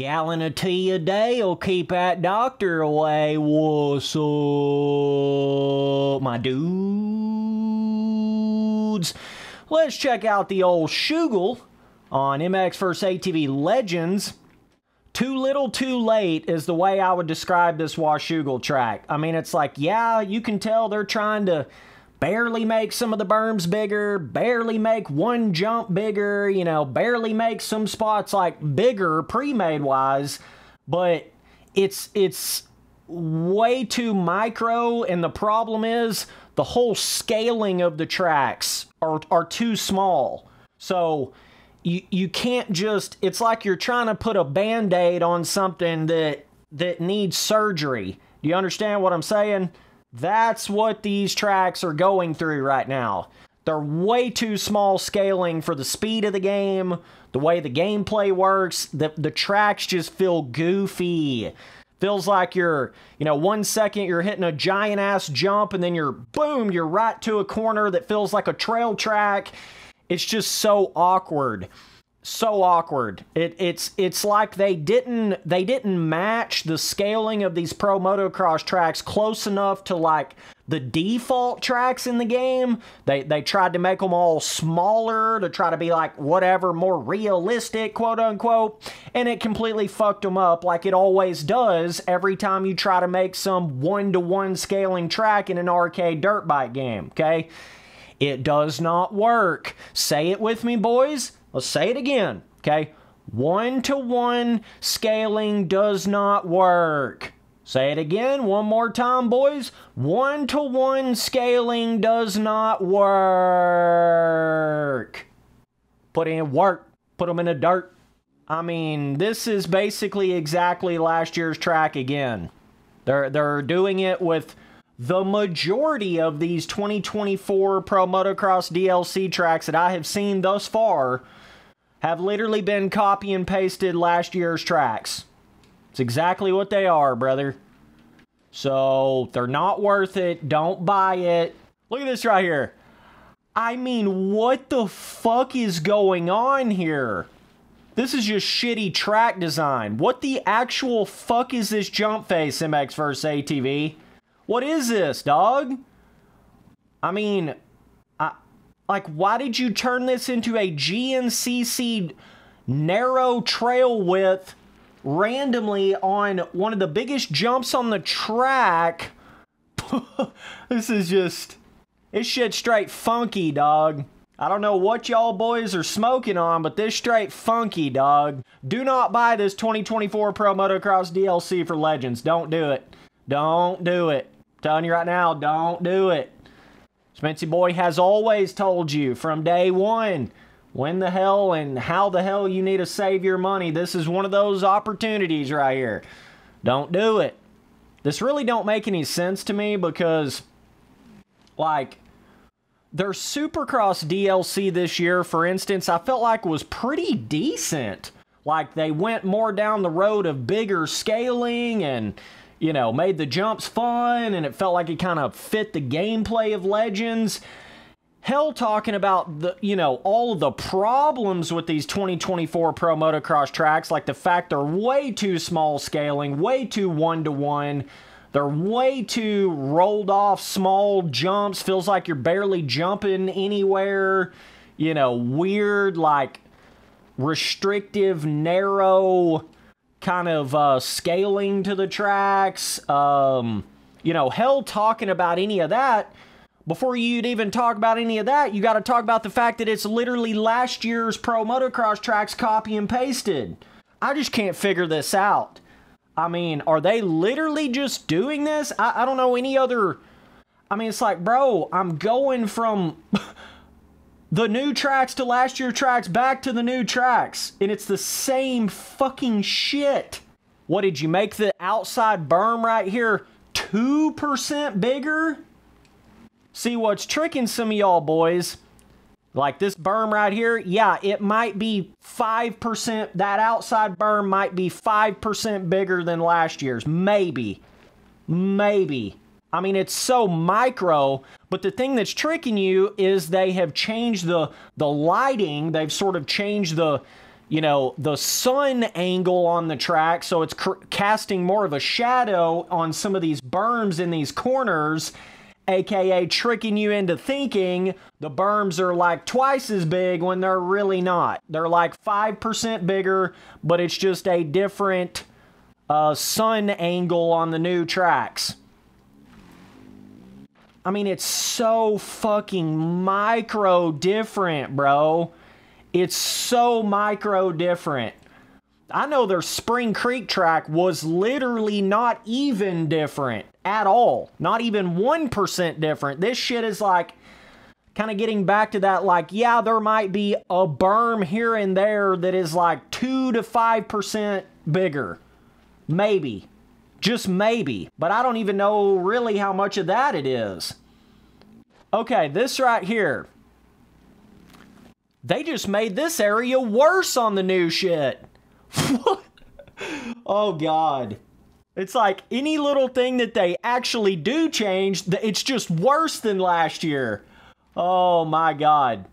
Gallon of tea a day will keep that doctor away. What's up, my dudes? Let's check out the old Washougal on MX vs. ATV Legends. Too little, too late is the way I would describe this Washougal track. I mean, it's like, yeah, you can tell they're trying to barely make some of the berms bigger, barely make one jump bigger, you know, barely make some spots like bigger pre-made wise, but it's way too micro, and the problem is the whole scaling of the tracks are too small. So you can't just, it's like you're trying to put a band-aid on something that needs surgery. Do you understand what I'm saying? That's what these tracks are going through right now. They're way too small scaling for the speed of the game, the way the gameplay works. The tracks just feel goofy. Feels like you're, you know, 1 second you're hitting a giant ass jump and then boom, you're right to a corner that feels like a trail track. It's just so awkward. So awkward. It's like they didn't match the scaling of these pro motocross tracks close enough to like the default tracks in the game. They tried to make them all smaller to try to be like whatever, more realistic, quote unquote, and it completely fucked them up like it always does every time you try to make some one-to-one scaling track in an arcade dirt bike game, okay? It does not work. Say it with me, boys. Let's say it again, okay? One-to-one scaling does not work. Say it again, one more time, boys. One-to-one scaling does not work. Put in work. Put them in the dirt. I mean, this is basically exactly last year's track again. They're doing it with the majority of these 2024 Pro Motocross DLC tracks that I have seen thus far have literally been copy and pasted last year's tracks. It's exactly what they are, brother. So, they're not worth it. Don't buy it. Look at this right here. I mean, what the fuck is going on here? This is just shitty track design. What the actual fuck is this jump face, MX vs. ATV? What is this, dog? I mean, like, why did you turn this into a GNCC narrow trail width randomly on one of the biggest jumps on the track? This is just, this shit straight funky, dog. I don't know what y'all boys are smoking on, but this straight funky, dog. Do not buy this 2024 Pro Motocross DLC for Legends. Don't do it. Don't do it. I'm telling you right now, don't do it. Spency Boy has always told you from day one when the hell and how the hell you need to save your money. This is one of those opportunities right here. Don't do it. This really don't make any sense to me because, like, their Supercross DLC this year, for instance, I felt like was pretty decent. Like, they went more down the road of bigger scaling and, you know, made the jumps fun, and it felt like it kind of fit the gameplay of Legends. Hell, talking about the, you know, all of the problems with these 2024 Pro Motocross tracks, like the fact they're way too small scaling, way too one-to-one, they're way too rolled off small jumps, feels like you're barely jumping anywhere, you know, weird, like, restrictive, narrow kind of scaling to the tracks. You know, hell, talking about any of that, before you'd even talk about any of that, you got to talk about the fact that it's literally last year's Pro Motocross tracks copy and pasted. I just can't figure this out. I mean, are they literally just doing this? I don't know any other. I mean, it's like, bro, I'm going from the new tracks to last year's tracks back to the new tracks, and it's the same fucking shit. What, did you make the outside berm right here 2% bigger? See, what's tricking some of y'all boys, like this berm right here, yeah, it might be 5%, that outside berm might be 5% bigger than last year's, maybe. I mean, it's so micro, but the thing that's tricking you is they have changed the lighting. They've sort of changed the, you know, the sun angle on the track, so it's casting more of a shadow on some of these berms in these corners, aka tricking you into thinking the berms are like twice as big when they're really not. They're like 5% bigger, but it's just a different sun angle on the new tracks. I mean, it's so fucking micro different, bro. It's so micro different. I know their Spring Creek track was literally not even different at all. Not even 1% different. This shit is like kind of getting back to that, like, yeah, there might be a berm here and there that is like 2 to 5% bigger. Maybe. Just maybe. But I don't even know really how much of that it is. Okay, this right here. They just made this area worse on the new shit. What? Oh, God. It's like any little thing that they actually do change, it's just worse than last year. Oh, my God.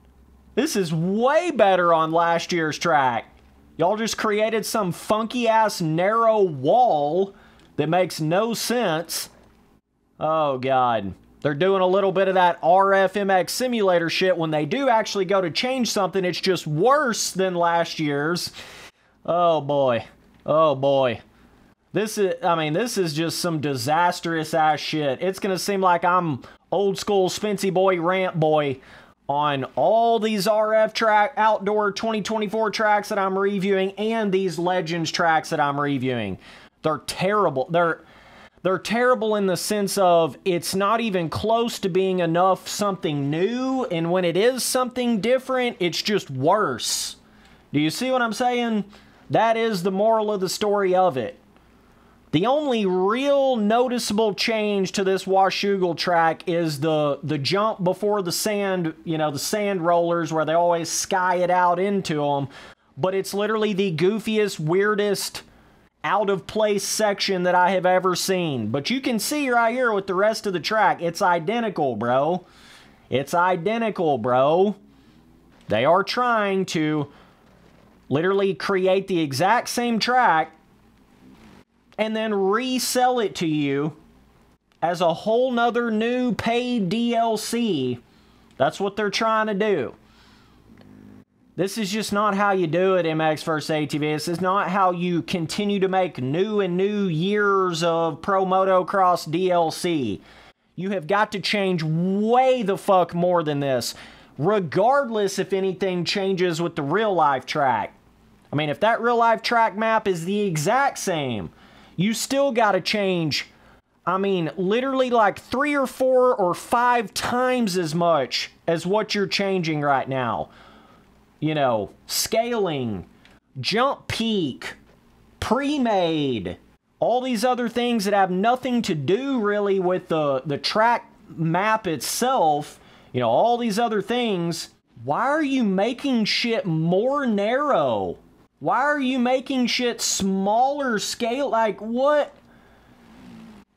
This is way better on last year's track. Y'all just created some funky-ass narrow wall that makes no sense. Oh, God. They're doing a little bit of that RFMX simulator shit. When they do actually go to change something, it's just worse than last year's. Oh, boy. Oh, boy. This is just some disastrous ass shit. It's going to seem like I'm old school Spency boy, Rant boy on all these RF outdoor 2024 tracks that I'm reviewing and these Legends tracks that I'm reviewing. They're terrible. They're terrible in the sense of it's not even close to being enough something new, and when it is something different, it's just worse. Do you see what I'm saying? That is the moral of the story of it. The only real noticeable change to this Washougal track is the jump before the sand, you know, the sand rollers where they always sky it out into them. But it's literally the goofiest, weirdest, out of place section that I have ever seen. But you can see right here with the rest of the track, it's identical, bro. It's identical, bro. They are trying to literally create the exact same track and then resell it to you as a whole nother new paid DLC. That's what they're trying to do. This is just not how you do it, MX vs. ATV. This is not how you continue to make new and new years of Pro Motocross DLC. You have got to change way the fuck more than this, regardless if anything changes with the real life track. I mean, if that real life track map is the exact same, you still got to change, I mean, literally like 3 or 4 or 5 times as much as what you're changing right now. You know, scaling, jump peak, pre-made, all these other things that have nothing to do really with the track map itself, you know, all these other things. Why are you making shit more narrow? Why are you making shit smaller scale? Like, what?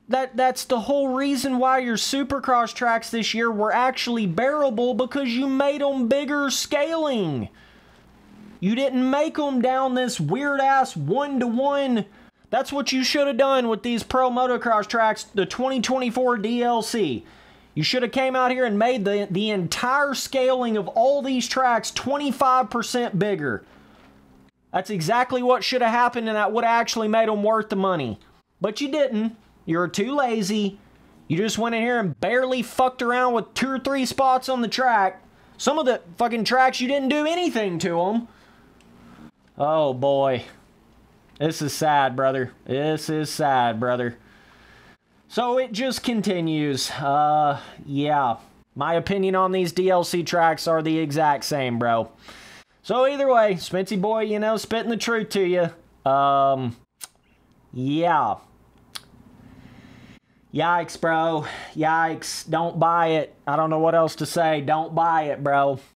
That's the whole reason why your Supercross tracks this year were actually bearable, because you made them bigger scaling. You didn't make them down this weird-ass 1-to-1. That's what you should have done with these Pro Motocross tracks, the 2024 DLC. You should have came out here and made the entire scaling of all these tracks 25% bigger. That's exactly what should have happened, and that would have actually made them worth the money. But you didn't. You're too lazy. You just went in here and barely fucked around with 2 or 3 spots on the track. Some of the fucking tracks you didn't do anything to them. Oh boy. This is sad, brother. This is sad, brother. So it just continues. Yeah. My opinion on these DLC tracks are the exact same, bro. So either way, Spency boy, you know, spitting the truth to you. Yeah. Yikes, bro. Yikes. Don't buy it. I don't know what else to say. Don't buy it, bro.